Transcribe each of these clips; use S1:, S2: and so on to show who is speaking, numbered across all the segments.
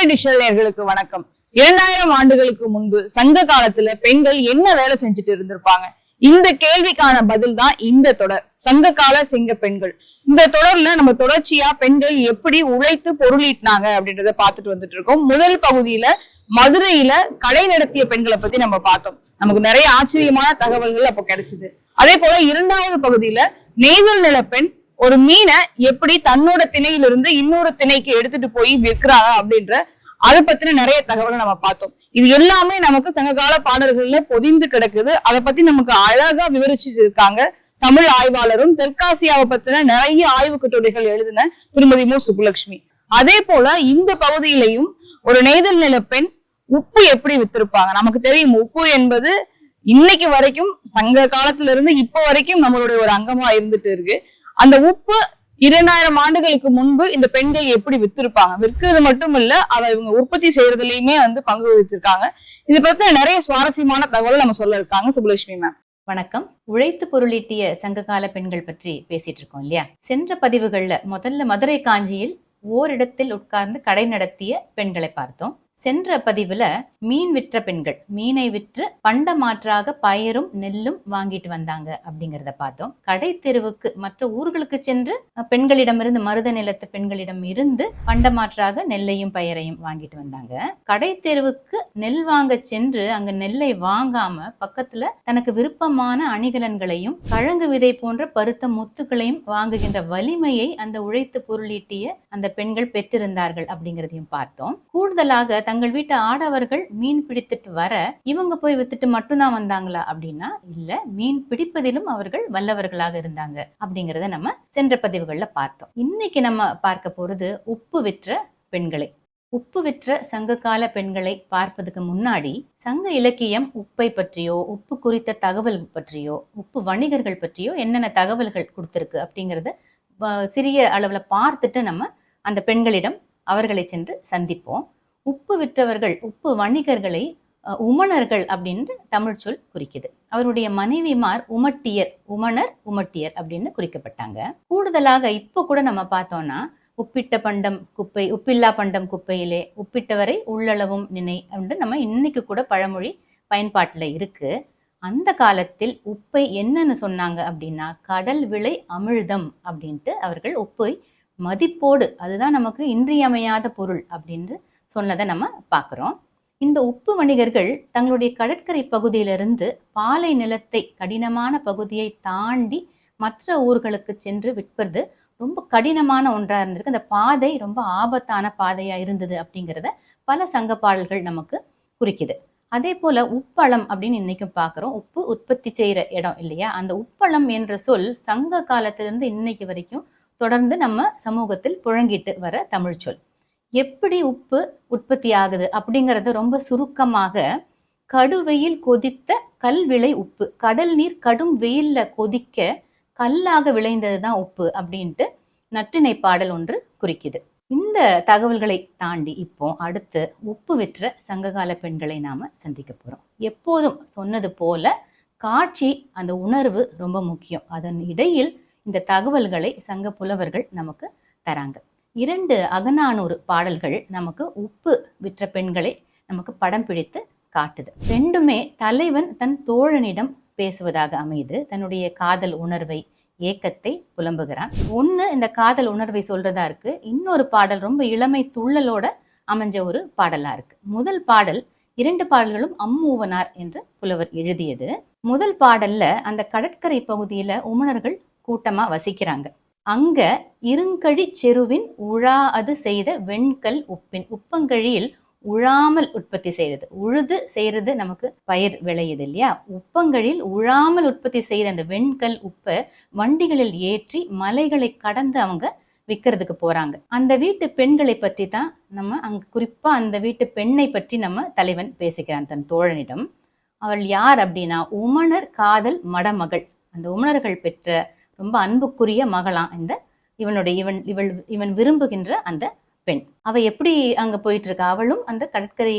S1: Digital நேயர்களுக்கு வணக்கம். 2000 ஆண்டுகளுக்கு முன்பு சங்க காலத்துல பெண்கள் என்ன வேலை செஞ்சுட்டு இருந்திருப்பாங்க? இந்த கேள்விக்கான பதில் தான் இந்த தொடர், சங்க கால சிங்க பெண்கள். இந்த தொடர்ல நம்ம தொடர்ச்சியா பெண்கள் எப்படி உழைத்து பொருளீட்டினாங்க அப்படின்றத பார்த்துட்டு வந்துட்டு இருக்கோம். முதல் பகுதியில மதுரையில கடை நடத்திய பெண்களை பத்தி நம்ம பார்த்தோம். நமக்கு நிறைய ஆச்சரியமான தகவல்கள் அப்போ கிடைச்சது. அதே போல இரண்டாவது பகுதியில நெய்தல் நில பெண் ஒரு மீனை எப்படி தன்னோட திணையிலிருந்து இன்னொரு திணைக்கு எடுத்துட்டு போய் விற்கிறாங்க அப்படின்ற அதை பத்தின நிறைய தகவலை நம்ம பார்த்தோம். இது எல்லாமே நமக்கு சங்ககால பாடல்கள்ல பொதிந்து கிடக்குது. அதை பத்தி நமக்கு அழகா விவரிச்சுட்டு இருக்காங்க தமிழ் ஆய்வாளரும் தெற்காசியாவை பத்தின நிறைய ஆய்வு கட்டுரைகள் எழுதின திருமதி மு சுப்புலட்சுமி. அதே போல இந்த பகுதியிலையும் ஒரு நெய்தல் நில பெண் உப்பு எப்படி வித்திருப்பாங்க. நமக்கு தெரியும், உப்பு என்பது இன்னைக்கு வரைக்கும் சங்க காலத்துல இருந்து இப்ப வரைக்கும் நம்மளுடைய ஒரு அங்கமா இருந்துட்டு இருக்கு. அந்த உப்பு 2000 ஆண்டுகளுக்கு முன்பு இந்த பெண்கள் எப்படி வித்திருப்பாங்க, விற்கிறது மட்டும் இல்ல அதை இவங்க உற்பத்தி செய்யறதுலயுமே பங்கு வச்சிருக்காங்க. இதை பத்தி நிறைய சுவாரஸ்யமான தகவல் நம்ம சொல்ல இருக்காங்க சுப்புலட்சுமி மேம்.
S2: வணக்கம். உழைத்து பொருளீட்டிய சங்ககால பெண்கள் பற்றி பேசிட்டு இருக்கோம் இல்லையா? சென்ற பதிவுகள்ல முதல்ல மதுரை காஞ்சியில் ஓரிடத்தில் உட்கார்ந்து கடை நடத்திய பெண்களை பார்த்தோம். சென்ற பதிவுல மீன் விற்ற பெண்கள், மீனை விற்று பண்ட மாற்றாக பயரும் நெல்லும் வாங்கிட்டு வந்தாங்க அப்படிங்கிறத பார்த்தோம். கடை தெருவுக்கு மற்ற ஊர்களுக்கு சென்று பெண்களிடமிருந்து மருத நிலத்து பெண்களிடம் இருந்து பண்ட மாற்றாக நெல்லையும் பயரையும் வாங்கிட்டு வந்தாங்க. கடை தெருவுக்கு நெல் வாங்க சென்று அங்க நெல்லை வாங்காம பக்கத்துல தனக்கு விருப்பமான அணிகலன்களையும் கழங்கு விதை போன்ற பருத்த முத்துக்களையும் வாங்குகின்ற வலிமையை அந்த உழைத்து பொருளீட்டிய அந்த பெண்கள் பெற்றிருந்தார்கள் அப்படிங்கிறதையும் பார்த்தோம். கூடுதலாக தங்கள் வீட்டு ஆடவர்கள் மீன் பிடித்துட்டு வர இவங்க போய் வித்துட்டு மட்டும்தான் வந்தாங்களா அப்படின்னா இல்ல, மீன் பிடிப்பதிலும் அவர்கள் வல்லவர்களாக இருந்தாங்க அப்படிங்கறத நம்ம சென்ற பதிவுகள்ல பார்த்தோம். இன்னைக்கு நம்ம பார்க்க போறது உப்பு விற்ற பெண்களை. உப்பு விற்ற சங்ககால பெண்களை பார்ப்பதுக்கு முன்னாடி சங்க இலக்கியம் உப்பை பற்றியோ உப்பு குறித்த தகவல் பற்றியோ உப்பு வணிகர்கள் பற்றியோ என்னென்ன தகவல்கள் கொடுத்திருக்கு அப்படிங்கறத சிறிய அளவுல பார்த்துட்டு நம்ம அந்த பெண்களிடம் அவர்களை சென்று சந்திப்போம். உப்பு விற்றவர்கள், உப்பு வணிகர்களை உமணர்கள் அப்படின்னு தமிழ் சொல் குறிக்குது. அவருடைய மனைவிமார் உமட்டியர், உமணர் உமட்டியர் அப்படின்னு குறிக்கப்பட்டாங்க. கூடுதலாக இப்ப கூட நம்ம பார்த்தோம்னா உப்பிட்ட பண்டம் குப்பை, உப்பில்லா பண்டம் குப்பையிலே, உப்பிட்டவரை உள்ளளவும் நினை அப்படின்னு நம்ம இன்னைக்கு கூட பழமொழி பயன்பாட்டுல இருக்கு. அந்த காலத்தில் உப்பை என்னன்னு சொன்னாங்க அப்படின்னா கடல் விளை அமிழ்தம் அப்படின்ட்டு அவர்கள் உப்பை மதிப்போடு, அதுதான் நமக்கு இன்றியமையாத பொருள் அப்படின்னு சொன்னதை நம்ம பார்க்குறோம். இந்த உப்பு வணிகர்கள் தங்களுடைய கடற்கரை பகுதியிலிருந்து பாலை நிலத்தை, கடினமான பகுதியை தாண்டி மற்ற ஊர்களுக்கு சென்று விற்பது ரொம்ப கடினமான ஒன்றா இருந்திருக்கு. அந்த பாதை ரொம்ப ஆபத்தான பாதையா இருந்தது அப்படிங்கிறத பல சங்க பாடல்கள் நமக்கு குறிக்குது. அதே போல உப்பளம் அப்படின்னு இன்னைக்கும் பார்க்குறோம். உப்பு உற்பத்தி செய்யற இடம் இல்லையா? அந்த உப்பளம் என்ற சொல் சங்க காலத்திலிருந்து இன்னைக்கு வரைக்கும் தொடர்ந்து நம்ம சமூகத்தில் புழங்கிட்டு வர தமிழ் சொல். எப்படி உப்பு உற்பத்தி ஆகுது அப்படிங்கறத ரொம்ப சுருக்கமாக, கடுவெயில் கொதித்த கல்விளை உப்பு, கடல் நீர் கடும் வெயில்ல கொதிக்க கல்லாக விளைந்ததுதான் உப்பு அப்படின்ட்டு நற்றிணை பாடல் ஒன்று குறிக்குது. இந்த தகவல்களை தாண்டி இப்போ அடுத்து உப்பு விற்ற சங்ககால பெண்களை நாம சந்திக்க போறோம். எப்போதும் சொன்னது போல காட்சி, அந்த உணர்வு ரொம்ப முக்கியம். அதன் இடையில் இந்த தகவல்களை சங்க புலவர்கள் நமக்கு தராங்க. 2 அகநானூறு பாடல்கள் நமக்கு உப்பு விற்ற பெண்களை நமக்கு படம் பிடித்து காட்டுது. ரெண்டுமே தலைவன் தன் தோழனிடம் பேசுவதாக அமைது. தன்னுடைய காதல் உணர்வை, ஏக்கத்தை புலம்புகிறான். ஒண்ணு இந்த காதல் உணர்வை சொல்றதா இருக்கு, இன்னொரு பாடல் ரொம்ப இளமை துள்ளலோட அமைஞ்ச ஒரு பாடலா இருக்கு. முதல் பாடல், 2 பாடல்களும் அம்மூவனார் என்ற புலவர் எழுதியது. முதல் பாடல்ல அந்த கடற்கரை பகுதியில உமணர்கள் கூட்டமா வசிக்கிறாங்க. அங்க இருங்கழி செருவின் உழா அது செய்த வெண்கல் உப்பின், உப்பங்கழியில் உழாமல் உற்பத்தி செய்தது. உழுது செய்யறது நமக்கு பயிர் விளையுது இல்லையா? உப்பங்கழியில் உழாமல் உற்பத்தி செய்த அந்த வெண்கல் உப்பை வண்டிகளில் ஏற்றி மலைகளை கடந்து அவங்க விற்கிறதுக்கு போறாங்க. அந்த வீட்டு பெண்களை பற்றி தான் நம்ம அங்க குறிப்பா அந்த வீட்டு பெண்ணை பற்றி நம்ம தலைவன் பேசுகிறான் தன் தோழனிடம். அவள் யார் அப்படின்னா உமணர் காதல் மடமகள். அந்த உமணர்கள் பெற்ற ரொம்ப அன்புக்குரிய மகளாம் இந்த இவன் விரும்புகின்ற அந்த பெண். அவ எப்படி அங்க போயிட்டு இருக்கா? அவளும் அந்த கடற்கரை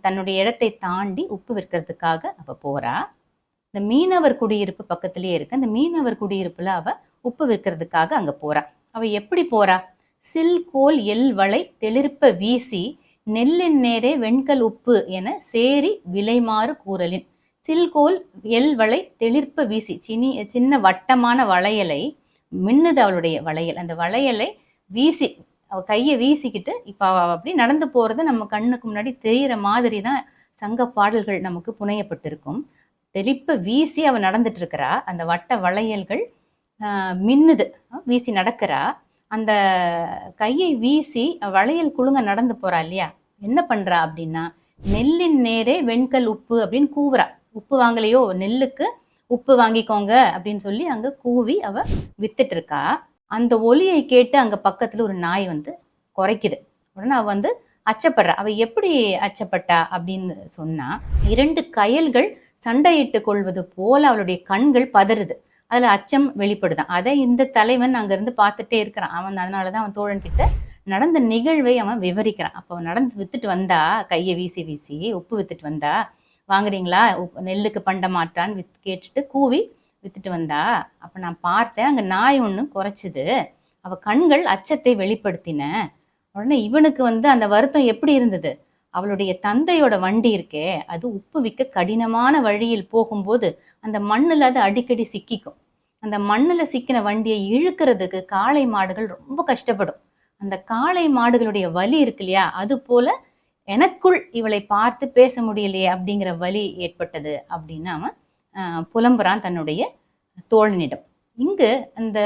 S2: தன்னுடைய இடத்தை தாண்டி உப்பு விற்கிறதுக்காக அவ போறா. இந்த மீனவர் குடியிருப்பு பக்கத்திலேயே இருக்கு. அந்த மீனவர் குடியிருப்புல அவ உப்பு விற்கிறதுக்காக அங்க போறா. அவ எப்படி போறா? சில் கோல் எல் வளை தெளிர்ப்ப வீசி நெல்லின் நேரே வெண்கல் உப்பு என சேரி விலைமாறு கூறலின் சில்கோல் எல்வளை தெளிர்ப்ப வீசி. சின்ன வட்டமான வளையலை மின்னுது அவளுடைய வளையல். அந்த வளையலை வீசி அவ கையை வீசிக்கிட்டு இப்ப அவ அப்படி நடந்து போறது நம்ம கண்ணுக்கு முன்னாடி தெரிகிற மாதிரி தான் சங்க பாடல்கள் நமக்கு புனையப்பட்டிருக்கும். தெளிப்ப வீசி அவ நடந்துட்டு இருக்கிறா. அந்த வட்ட வளையல்கள் மின்னுது, வீசி நடக்கிறா. அந்த கையை வீசி வளையல் குழுங்க நடந்து போறா இல்லையா, என்ன பண்றா அப்படின்னா நெல்லின் நேரே வெண்கல் உப்பு அப்படின்னு கூவுறா. உப்பு வாங்கலையோ, நெல்லுக்கு உப்பு வாங்கிக்கோங்க அப்படின்னு சொல்லி அங்க கூவி அவ வித்துட்டு இருக்கா. அந்த ஒலியை கேட்டு அங்க பக்கத்துல ஒரு நாய் வந்து குறைக்குது. உடனே அவ வந்து அச்சப்படுறா. அவ எப்படி அச்சப்பட்டா அப்படின்னு சொன்னா, 2 கயல்கள் சண்டையிட்டு கொள்வது போல அவளுடைய கண்கள் பதறுது. அதுல அச்சம் வெளிப்படுதான். அதை இந்த தலைவன் அங்க இருந்து பார்த்துட்டே இருக்கிறான். அதனாலதான் அவன் தோழன் கிட்ட நடந்த நிகழ்வை அவன் விவரிக்கிறான். அப்போ நடந்து வித்துட்டு வந்தா, கையை வீசி வீசி உப்பு வித்துட்டு வந்தா, வாங்குறீங்களா, நெல்லுக்கு பண்டமாட்டான்னு கேட்டுட்டு கூவி வித்துட்டு வந்தா. அப்ப நான் பார்த்தேன், அங்க நாய் ஒண்ணு குறைச்சுது. அவ கண்கள் அச்சத்தை வெளிப்படுத்தின. உடனே இவனுக்கு வந்து அந்த வருத்தம் எப்படி இருந்தது, அவளுடைய தந்தையோட வண்டி இருக்கே, அது உப்பு விற்க கடினமான வழியில் போகும்போது அந்த மண்ணுல அது அடிக்கடி சிக்கிக்கும். அந்த மண்ணுல சிக்கின வண்டியை இழுக்கிறதுக்கு காளை மாடுகள் ரொம்ப கஷ்டப்படும். அந்த காளை மாடுகளுடைய வலி இருக்கு இல்லையா, அது போல எனக்குள் இவளை பார்த்து பேச முடியலையே அப்படிங்கிற வலி ஏற்பட்டது அப்படின்னு அவன் புலம்புறான் தன்னுடைய தோழனிடம். இங்கு அந்த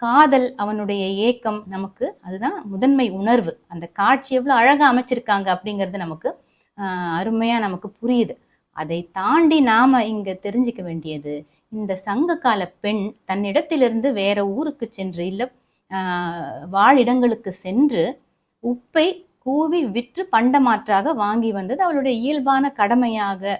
S2: காதல், அவனுடைய ஏக்கம், நமக்கு அதுதான் முதன்மை உணர்வு. அந்த காட்சி எவ்வளவு அழகா அமைச்சிருக்காங்க அப்படிங்கிறது நமக்கு அருமையா நமக்கு புரியுது. அதை தாண்டி நாம இங்க தெரிஞ்சுக்க வேண்டியது, இந்த சங்க கால பெண் தன்னிடத்திலிருந்து வேற ஊருக்கு சென்று இல்ல வாழிடங்களுக்கு சென்று உப்பை கூவி விற்று பண்டமாற்றாக வாங்கி வந்தது அவளுடைய இயல்பான கடமையாக,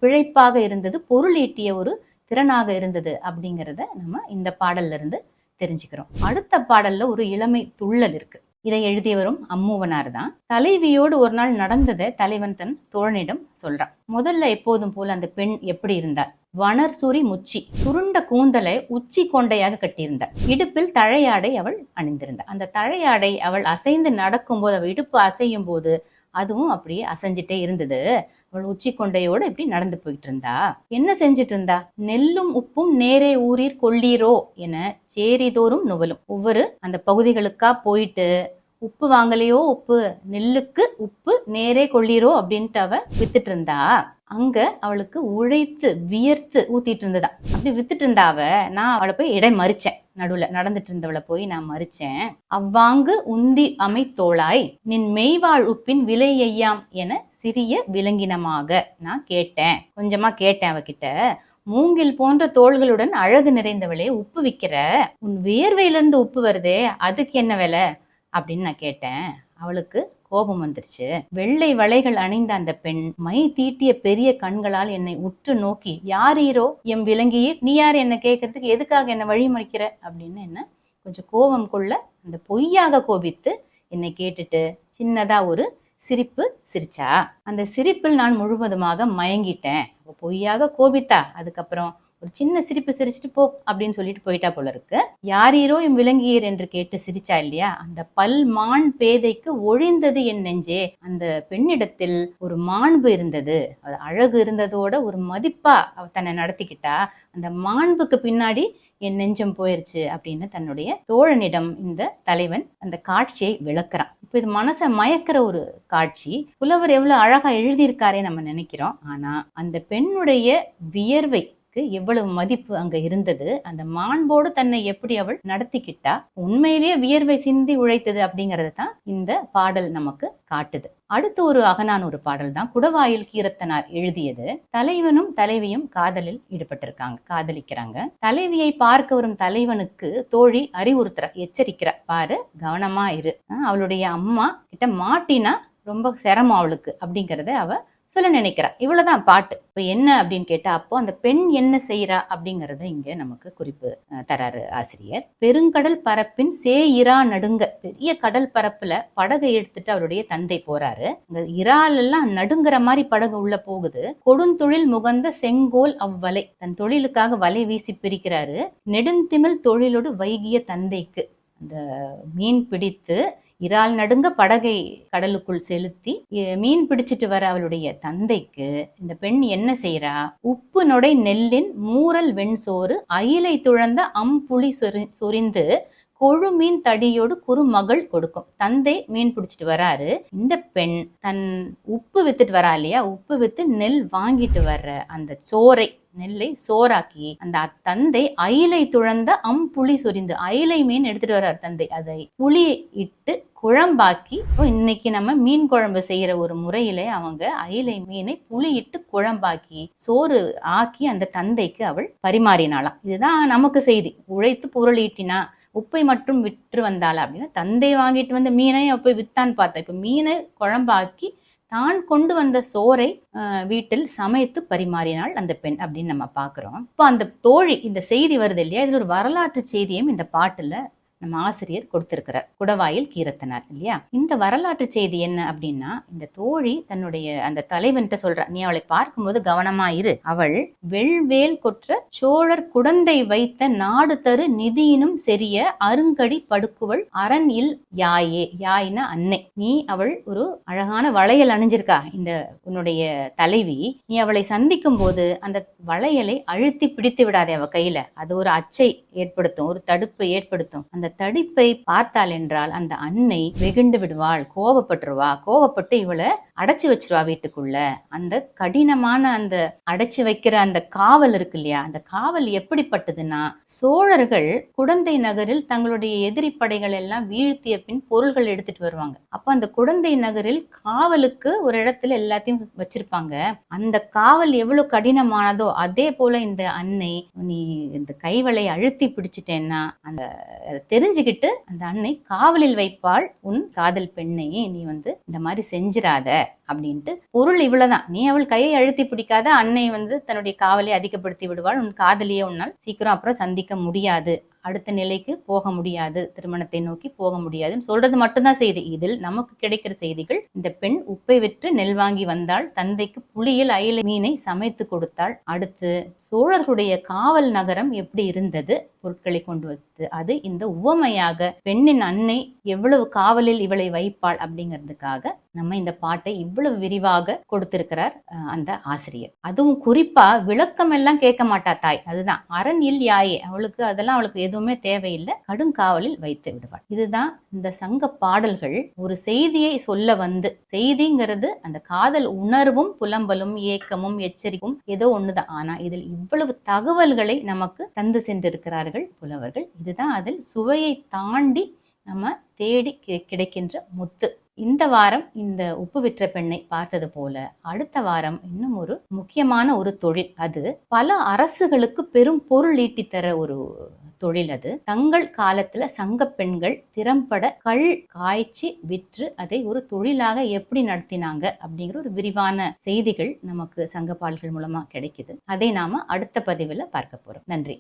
S2: பிழைப்பாக இருந்தது, பொருள் ஈட்டிய ஒரு திறனாக இருந்தது அப்படிங்கிறத நம்ம இந்த பாடல்ல இருந்து தெரிஞ்சுக்கிறோம். அடுத்த பாடல்ல ஒரு இளமை துள்ளல் இருக்கு. இதை எழுதியவரும் அம்மூவனார் தான். தலைவியோடு ஒரு நாள் நடந்ததை தலைவன் தன் தோழனிடம் சொல்றான். முதல்ல எப்போதும் போல அந்த பெண் எப்படி இருந்தாள், வனர் சுரி முச்சி, சுருண்ட கூந்தலை உச்சி கொண்டையாக கட்டியிருந்தாள். இடுப்பில் தழையாடை அவள் அணிந்திருந்தாள். அந்த தழையாடை அவள் அசைந்து நடக்கும்போது, அவள் இடுப்பு அசையும் போது அதுவும் அப்படியே அசைஞ்சிட்டே இருந்தது. அவள் உச்சி கொண்டையோடு இப்படி நடந்து போயிட்டு இருந்தா. என்ன செஞ்சிட்டு இருந்தா, நெல்லும் உப்பும் நேரே ஊரீர் கொள்ளீரோ என சேரிதோறும் நுவலும். ஒவ்வொரு அந்த பகுதிகளுக்கா போயிட்டு உப்பு வாங்கலையோ, உப்பு நெல்லுக்கு உப்பு நேரே கொள்ளீரோ அப்படின்ட்டு அவ வித்துட்டு இருந்தா. அங்க அவளுக்கு உழைத்து வியர்த்து ஊத்திட்டு இருந்ததா. அப்படி வித்துட்டு இருந்தா அவ. நான் அவளை போய் இடை மறிச்சேன். நடுவுல நடந்துட்டு இருந்தவளை போய் நான் மறிச்சேன். அவ்வாங்கு உந்தி அமைத்தோளாய் நின் மெய்வாழ் உப்பின் விலை எய்யாம் என சிறிய விலங்கினமாக நான் கேட்டேன். கொஞ்சமா கேட்டேன் அவகிட்ட, மூங்கில் போன்ற தோள்களுடன் அழகு நிறைந்தவளே, உப்பு விக்கிற, உன் வேர்வையிலிருந்து உப்பு வருதே, அதுக்கு என்ன விலை அப்படின்னு நான் கேட்டேன். அவளுக்கு கோபம் வந்துருச்சு. வெள்ளை வளைகள் அணிந்த அந்த பெண் மை தீட்டிய பெரிய கண்களால் என்னை உற்று நோக்கி, யாரீரோ எம் விலங்கியீர், நீ யார் என்ன கேட்கறதுக்கு, எதுக்காக என்ன வழிமறிக்கிற அப்படின்னு என்ன கொஞ்சம் கோபம் கொள்ள, அந்த பொய்யாக கோபித்து என்னை கேட்டுட்டு சின்னதா ஒரு சிரிப்பு சிரிச்சா. அந்த சிரிப்பில் நான் முழுவதுமாக மயங்கிட்டேன். பொய்யாக கோபித்தா, அதுக்கப்புறம் ஒரு சின்ன சிரிப்பு சிரிச்சுட்டு போ அப்படின்னு சொல்லிட்டு போயிட்டா போல இருக்கு. யாரீரோ எம் விலங்கியர் என்று கேட்டு சிரிச்சா இல்லையா, அந்த பல் மான் பேதைக்கு ஒழிந்தது என் நெஞ்சே. அந்த பெண்ணிடத்தில் ஒரு மாண்பு இருந்தது, அது அழகு இருந்ததோட ஒரு மதிப்பா அவ தன்னை நடத்திக்கிட்டா. அந்த மாண்புக்கு பின்னாடி என் நெஞ்சம் போயிருச்சு அப்படின்னு தன்னுடைய தோழனிடம் இந்த தலைவன் அந்த காட்சியை விளக்குறான். இப்ப இது மனசை மயக்கிற ஒரு காட்சி. புலவர் எவ்வளவு அழகா எழுதியிருக்காரே நம்ம நினைக்கிறோம். ஆனா அந்த பெண்ணுடைய வியர்வை எவ்வளவு மதிப்பு அங்க இருந்தது, அந்த மாண்போடு தன்னை எப்படி அவள் நடத்திக்கிட்டா, உண்மையிலேயே வியர்வை சிந்தி உழைத்தது அப்படிங்கறது தான் இந்த பாடல் நமக்கு காட்டுது. அடுத்து ஒரு அகநானூறு பாடல் தான் குடவாயில் கீரத்தனார் எழுதியது. தலைவனும் தலைவியும் காதலில் ஈடுபட்டிருக்காங்க, காதலிக்கிறாங்க. தலைவியை பார்க்க வரும் தலைவனுக்கு தோழி அறிவுறுத்துற, எச்சரிக்கிற, பாரு கவனமா இரு, அவளுடைய அம்மா கிட்ட மாட்டினா ரொம்ப சிரமம் அவளுக்கு அப்படிங்கறத அவ சொல்ல நினைக்கிறா. இவ்வளவுதான் பாட்டு. இப்ப என்ன அப்படின்னு கேட்டா, அப்போ அந்த பெண் என்ன செய்யறா அப்படிங்கறத இங்க நமக்கு குறிப்பு தராரு ஆசிரியர். பெருங்கடல் பரப்பின் சேயிரா நடுங்க, பெரிய கடல் பரப்புல படகை எடுத்துட்டு அவருடைய தந்தை போறாரு. இந்த இறால் எல்லாம் நடுங்கிற மாதிரி படகு உள்ள போகுது. கொடுந்தொழில் முகந்த செங்கோல் அவ்வலை, தன் தொழிலுக்காக வலை வீசி பிரிக்கிறாரு. நெடுந்திமிழ் தொழிலோடு வைகிய தந்தைக்கு அந்த மீன் பிடித்து இறால் நடுங்க படகை கடலுக்குள் செலுத்தி மீன் பிடிச்சிட்டு வர அவளுடைய தந்தைக்கு இந்த பெண் என்ன செய்யறா, உப்பு நொடை நெல்லின் மூரல் வெண்சோறு அயிலை துழந்த அம்புளி சொரிந்து கொழு மீன் தடியோடு குறுமகள் கொடுக்கும். தந்தை மீன் பிடிச்சிட்டு வராரு, இந்த பெண் தன் உப்பு வித்துட்டு வரா இல்லையா, உப்பு வித்து நெல் வாங்கிட்டு வர்ற அந்த சோறை, நெல்லை சோறாக்கி அந்த தந்தை அயிலை துழந்த அம்புளி சொரிந்து, அயிலை மீன் எடுத்துட்டு வர்றார் தந்தை, அதை புளி இட்டு குழம்பாக்கி, இன்னைக்கு நம்ம மீன் குழம்பு செய்யற ஒரு முறையில அவங்க அயிலை மீனை புளி இட்டு குழம்பாக்கி சோறு ஆக்கி அந்த தந்தைக்கு அவள் பரிமாறினாளாம். இதுதான் நமக்கு செய்தி. உழைத்து பொருள் ஈட்டினா, உப்பை மட்டும் விற்று வந்தாளா அப்படின்னா, தந்தை வாங்கிட்டு வந்த மீனை போய் வித்தான்னு பார்த்தா, இப்ப மீனை குழம்பாக்கி தான் கொண்டு வந்த சோறை வீட்டில் சமைத்து பரிமாறினாள் அந்த பெண் அப்படின்னு நம்ம பாக்குறோம். இப்போ அந்த தோழி, இந்த செய்தி வருது இல்லையா, இதுல ஒரு வரலாற்று செய்தியும் இந்த பாட்டுல நம்ம ஆசிரியர் கொடுத்திருக்கிறார், குடவாயில் கீரத்தனார் இல்லையா. இந்த வரலாற்று செய்தி என்ன அப்படின்னா, இந்த தோழி தன்னுடைய அந்த தலைவன்கிட்ட சொல்றா, நீ அவளை பார்க்கும்போது கவனமா இரு, அவள் வெள்வேல் கொற்ற சோழர் குடந்தை வைத்த நாடு தரு நிதியினும் செரிய அருங்கடி படுக்குவள் அரண் இல் யாயே, யாயினா அன்னை. நீ அவள் ஒரு அழகான வளையல் அணிஞ்சிருக்கா இந்த உன்னுடைய தலைவி, நீ அவளை சந்திக்கும் போது அந்த வளையலை அழுத்தி பிடித்து விடாதே அவ கையில, அது ஒரு அச்சை ஏற்படுத்தும், ஒரு தடுப்பை ஏற்படுத்தும். அந்த தடிப்பை பார்த்தாள் என்றால் அந்த அன்னை வெகுண்டு விடுவாள், கோபப்பட்டுருவா, கோபப்பட்டு இவளை அடைச்சு வச்சிருவா வீட்டுக்குள்ள. அந்த கடினமான அந்த அடைச்சு வைக்கிற அந்த காவல் இருக்கு இல்லையா, அந்த காவல் எப்படிப்பட்டதுன்னா, சோழர்கள் குடந்தை நகரில் தங்களுடைய எதிரி படைகள் எல்லாம் வீழ்த்திய பின் பொருள்கள் எடுத்துட்டு வருவாங்க. அப்ப அந்த குடந்தை நகரில் காவலுக்கு ஒரு இடத்துல எல்லாத்தையும் வச்சிருப்பாங்க. அந்த காவல் எவ்வளவு கடினமானதோ அதே போல இந்த அன்னை, நீ இந்த கைவளை அழுத்தி பிடிச்சிட்டேன்னா அந்த தெரிஞ்சுக்கிட்டு அந்த அன்னை காவலில் வைப்பாள் உன் காதல் பெண்ணையே, நீ இந்த மாதிரி செஞ்சிராத அப்படின்ட்டு. பொருள் இவ்வளவுதான், நீ அவள் கையை அழுத்தி பிடிக்காத, அன்னை தன்னுடைய காவலை அதிகப்படுத்தி விடுவாள், உன் காதலியே உன்னால் சீக்கிரம் அப்புறம் சந்திக்க முடியாது, அடுத்த நிலைக்கு போக முடியாது, திருமணத்தை நோக்கி போக முடியாதுன்னு சொல்றது மட்டும்தான் செய்தி. இதில் நமக்கு கிடைக்கிற செய்திகள், இந்த பெண் உப்பை விற்று நெல் வாங்கி வந்தாள், தந்தைக்கு புளியில் அயிலை மீனை சமைத்து கொடுத்தாள், அடுத்து சோழர்களுடைய காவல் நகரம் எப்படி இருந்தது, பொருட்களை கொண்டு வந்து, அது இந்த உவமையாக பெண்ணின் அன்னை எவ்வளவு காவலில் இவளை வைப்பாள் அப்படிங்கிறதுக்காக நம்ம இந்த பாட்டை இவ்வளவு விரிவாக கொடுத்திருக்கிறார் அந்த ஆசிரியர். அதுவும் குறிப்பா விளக்கம் எல்லாம் கேட்க மாட்டா தாய், அதுதான் அரண் இல் யாயே, அவளுக்கு அதெல்லாம் அவளுக்கு எதுவுமே தேவையில்லை, கடுங்காவலில் வைத்து விடுவாள். இதுதான் இந்த சங்க பாடல்கள் ஒரு செய்தியை சொல்ல வந்து, செய்திங்கிறது அந்த காதல் உணர்வும் புலம்பலும் ஏக்கமும் எச்சரிக்கும் ஏதோ ஒண்ணுதான், ஆனா இதில் இவ்வளவு தகவல்களை நமக்கு தந்து சென்றிருக்கிறார்கள் புலவர்கள். இதுதான் அதில் சுவையை தாண்டி நம்ம தேடி கிடைக்கின்ற முத்து. இந்த வாரம் இந்த உப்பு விற்ற பெண்ணை பார்த்தது போல அடுத்த வாரம் இன்னும் ஒரு முக்கியமான ஒரு தொழில், அது பல அரசுகளுக்கு பெரும் பொருள் ஈட்டித்தர ஒரு தொழில். அது தங்கள் காலத்துல சங்க பெண்கள் திறம்பட கள் காய்ச்சி விற்று அதை ஒரு தொழிலாக எப்படி நடத்தினாங்க அப்படிங்கிற ஒரு விரிவான செய்திகள் நமக்கு சங்க பாடல்கள் மூலமா கிடைக்குது. அதை நாம அடுத்த பதிவுல பார்க்க போறோம். நன்றி.